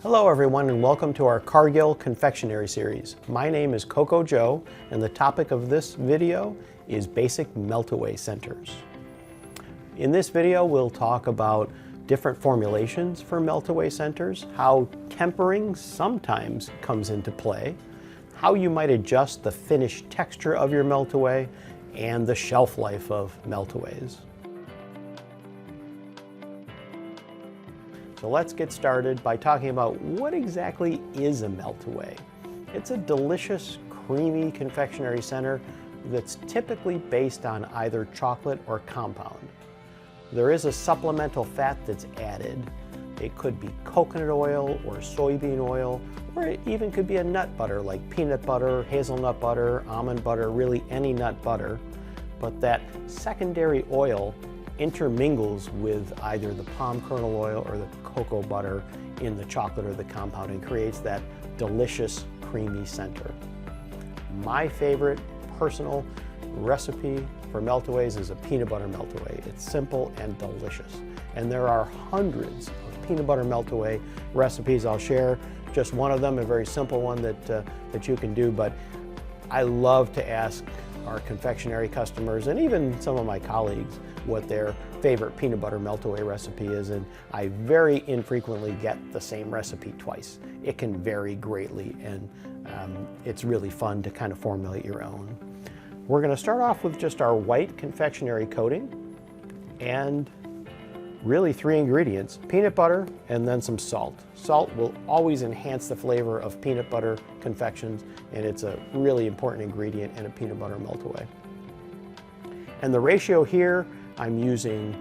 Hello everyone and welcome to our Cargill Confectionery Series. My name is Coco Joe and the topic of this video is basic Meltaway centers. In this video we'll talk about different formulations for Meltaway centers, how tempering sometimes comes into play, how you might adjust the finished texture of your Meltaway, and the shelf life of Meltaways. So let's get started by talking about what exactly is a Meltaway. It's a delicious, creamy confectionery center that's typically based on either chocolate or compound. There is a supplemental fat that's added. It could be coconut oil or soybean oil, or it even could be a nut butter like peanut butter, hazelnut butter, almond butter, really any nut butter. But that secondary oil intermingles with either the palm kernel oil or the cocoa butter in the chocolate or the compound and creates that delicious creamy center. My favorite personal recipe for Meltaways is a peanut butter Meltaway. It's simple and delicious. And there are hundreds of peanut butter Meltaway recipes. I'll share just one of them, a very simple one that you can do, but I love to ask our confectionery customers and even some of my colleagues what their favorite peanut butter Meltaway recipe is, and I very infrequently get the same recipe twice. It can vary greatly, and it's really fun to kind of formulate your own. We're going to start off with just our white confectionery coating and really 3 ingredients: peanut butter and then some salt. Salt will always enhance the flavor of peanut butter confections, and it's a really important ingredient in a peanut butter Meltaway. And the ratio here, I'm using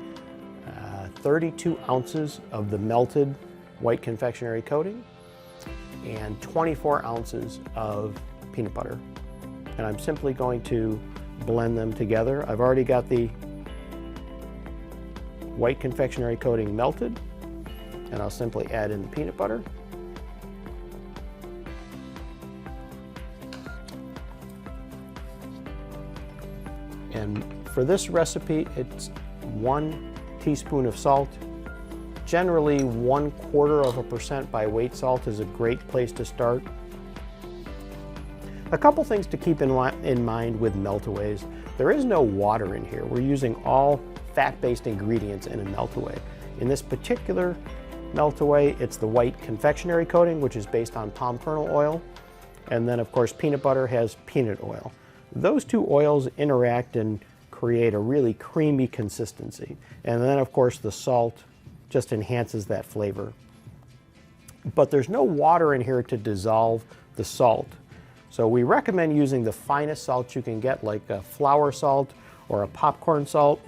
32 ounces of the melted white confectionery coating and 24 ounces of peanut butter. And I'm simply going to blend them together. I've already got the white confectionery coating melted, and I'll simply add in the peanut butter. And for this recipe, it's 1 teaspoon of salt. Generally, 1/4% by weight salt is a great place to start. A couple things to keep in mind with Meltaways. There is no water in here. We're using all fat-based ingredients in a Meltaway. In this particular Meltaway, it's the white confectionery coating, which is based on palm kernel oil. And then, of course, peanut butter has peanut oil. Those two oils interact and create a really creamy consistency. And then, of course, the salt just enhances that flavor. But there's no water in here to dissolve the salt. So we recommend using the finest salt you can get, like a flour salt or a popcorn salt,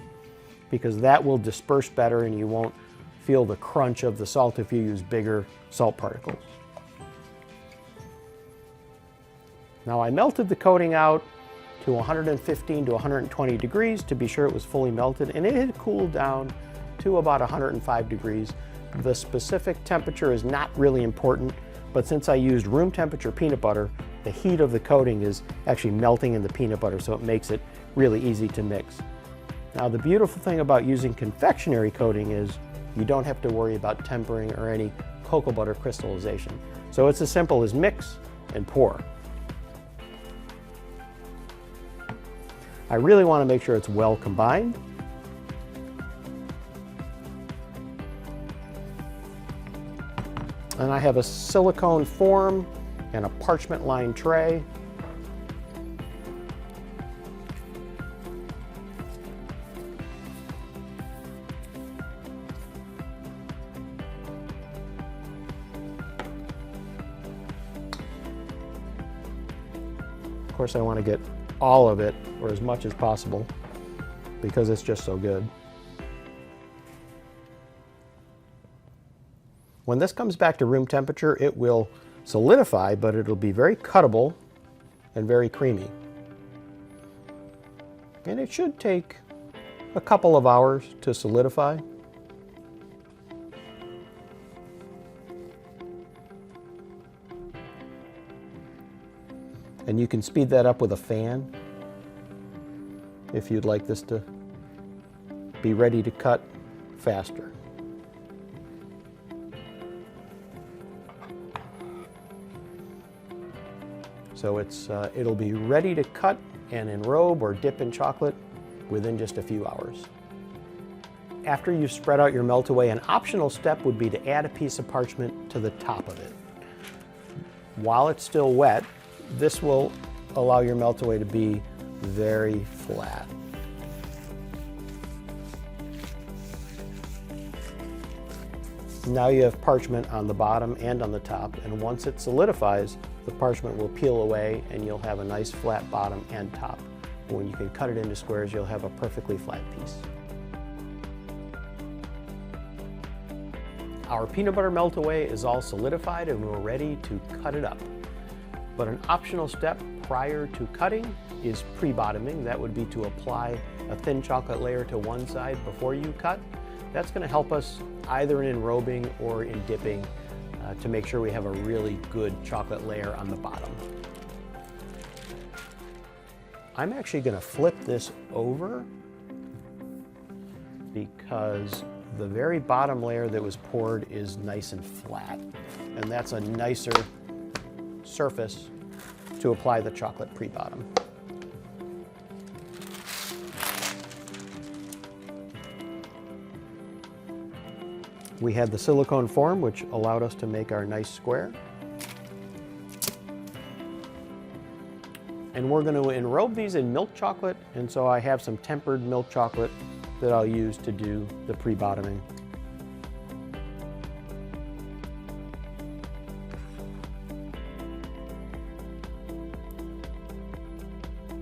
because that will disperse better and you won't feel the crunch of the salt if you use bigger salt particles. Now I melted the coating out to 115 to 120 degrees to be sure it was fully melted, and it had cooled down to about 105 degrees. The specific temperature is not really important, but since I used room temperature peanut butter, the heat of the coating is actually melting in the peanut butter, so it makes it really easy to mix. Now the beautiful thing about using confectionery coating is you don't have to worry about tempering or any cocoa butter crystallization. So it's as simple as mix and pour. I really want to make sure it's well combined. And I have a silicone form and a parchment lined tray. Of course, I want to get all of it, or as much as possible, because it's just so good. When this comes back to room temperature, it will solidify, but it'll be very cuttable and very creamy. And it should take a couple of hours to solidify. And you can speed that up with a fan if you'd like this to be ready to cut faster. So it'll be ready to cut and enrobe or dip in chocolate within just a few hours. After you've spread out your Meltaway, an optional step would be to add a piece of parchment to the top of it. While it's still wet, this will allow your Meltaway to be very flat. Now you have parchment on the bottom and on the top, and once it solidifies, the parchment will peel away and you'll have a nice flat bottom and top. When you can cut it into squares, you'll have a perfectly flat piece. Our peanut butter Meltaway is all solidified and we're ready to cut it up. But an optional step prior to cutting is pre-bottoming. That would be to apply a thin chocolate layer to one side before you cut. That's going to help us either in enrobing or in dipping to make sure we have a really good chocolate layer on the bottom. I'm actually going to flip this over because the very bottom layer that was poured is nice and flat, and that's a nicer surface to apply the chocolate pre-bottom. We had the silicone form, which allowed us to make our nice square. And we're going to enrobe these in milk chocolate, and so I have some tempered milk chocolate that I'll use to do the pre-bottoming.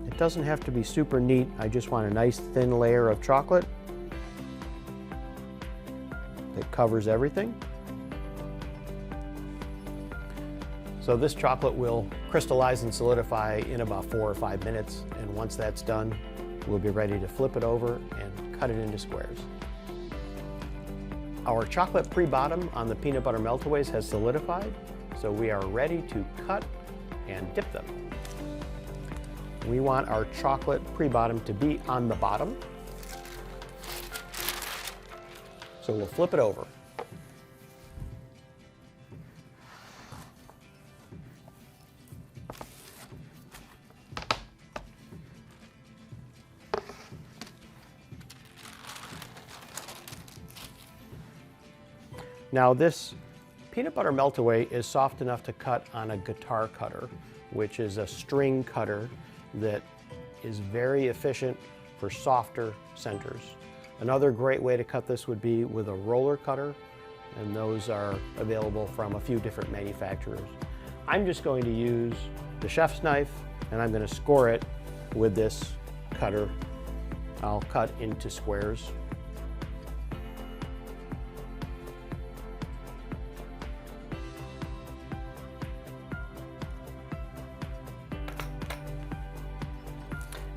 It doesn't have to be super neat. I just want a nice thin layer of chocolate that covers everything. So this chocolate will crystallize and solidify in about 4 or 5 minutes, and once that's done, we'll be ready to flip it over and cut it into squares. Our chocolate pre-bottom on the peanut butter Meltaways has solidified, so we are ready to cut and dip them. We want our chocolate pre-bottom to be on the bottom, so we'll flip it over. Now this peanut butter Meltaway is soft enough to cut on a guitar cutter, which is a string cutter that is very efficient for softer centers. Another great way to cut this would be with a roller cutter, and those are available from a few different manufacturers. I'm just going to use the chef's knife, and I'm going to score it with this cutter. I'll cut into squares.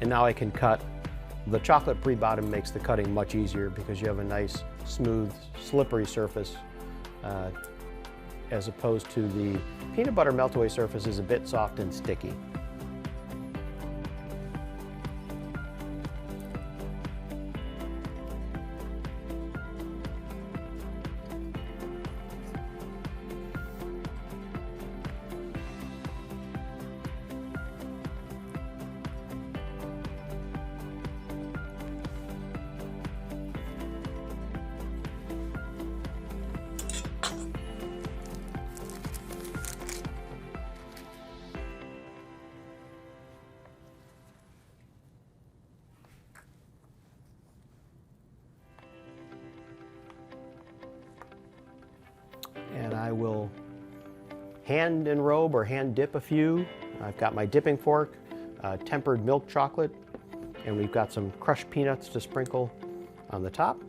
And now I can cut. The chocolate pre-bottom makes the cutting much easier because you have a nice, smooth, slippery surface as opposed to the peanut butter Meltaway surface is a bit soft and sticky. And I will hand enrobe or hand dip a few. I've got my dipping fork, tempered milk chocolate, and we've got some crushed peanuts to sprinkle on the top.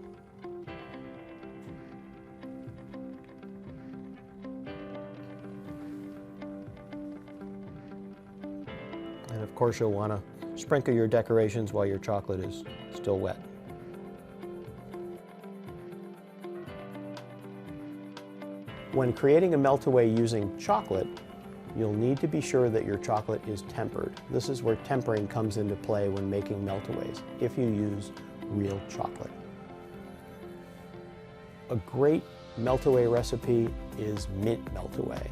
And of course you'll want to sprinkle your decorations while your chocolate is still wet. When creating a Meltaway using chocolate, you'll need to be sure that your chocolate is tempered. This is where tempering comes into play when making Meltaways, if you use real chocolate. A great Meltaway recipe is mint Meltaway.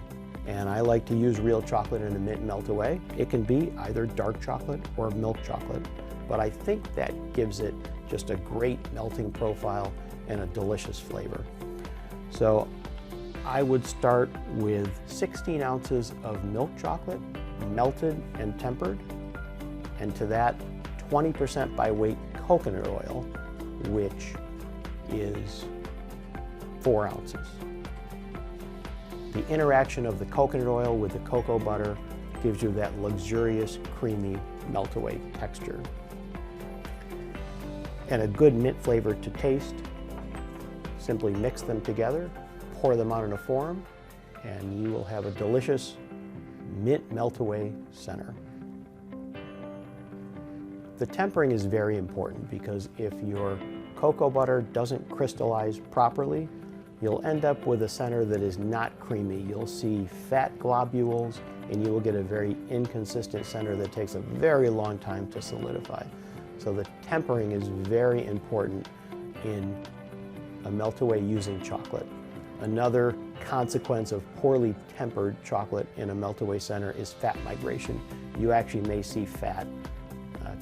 And I like to use real chocolate in a mint Meltaway. It can be either dark chocolate or milk chocolate, but I think that gives it just a great melting profile and a delicious flavor. So I would start with 16 ounces of milk chocolate, melted and tempered, and to that 20% by weight coconut oil, which is 4 ounces. The interaction of the coconut oil with the cocoa butter gives you that luxurious, creamy Meltaway texture. And a good mint flavor to taste. Simply mix them together, pour them out in a form, and you will have a delicious mint Meltaway center. The tempering is very important because if your cocoa butter doesn't crystallize properly, you'll end up with a center that is not creamy. You'll see fat globules and you will get a very inconsistent center that takes a very long time to solidify. So the tempering is very important in a Meltaway using chocolate. Another consequence of poorly tempered chocolate in a Meltaway center is fat migration. You actually may see fat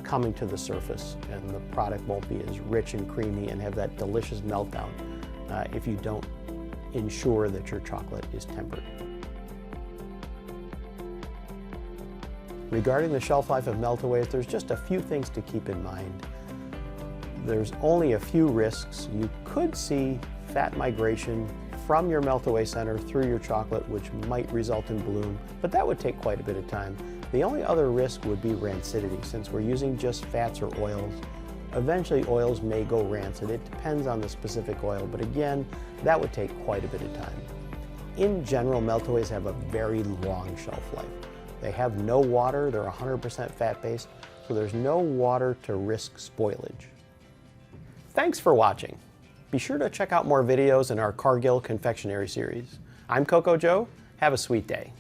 coming to the surface and the product won't be as rich and creamy and have that delicious meltdown if you don't ensure that your chocolate is tempered. Regarding the shelf life of Meltaways, there's just a few things to keep in mind. There's only a few risks. You could see fat migration from your Meltaway center through your chocolate, which might result in bloom, but that would take quite a bit of time. The only other risk would be rancidity. Since we're using just fats or oils, eventually oils may go rancid. It depends on the specific oil, but again, that would take quite a bit of time. In general, Meltaways have a very long shelf life. They have no water, they're 100% fat-based, so there's no water to risk spoilage. Thanks for watching. Be sure to check out more videos in our Cargill Confectionery Series. I'm Coco Joe. Have a sweet day.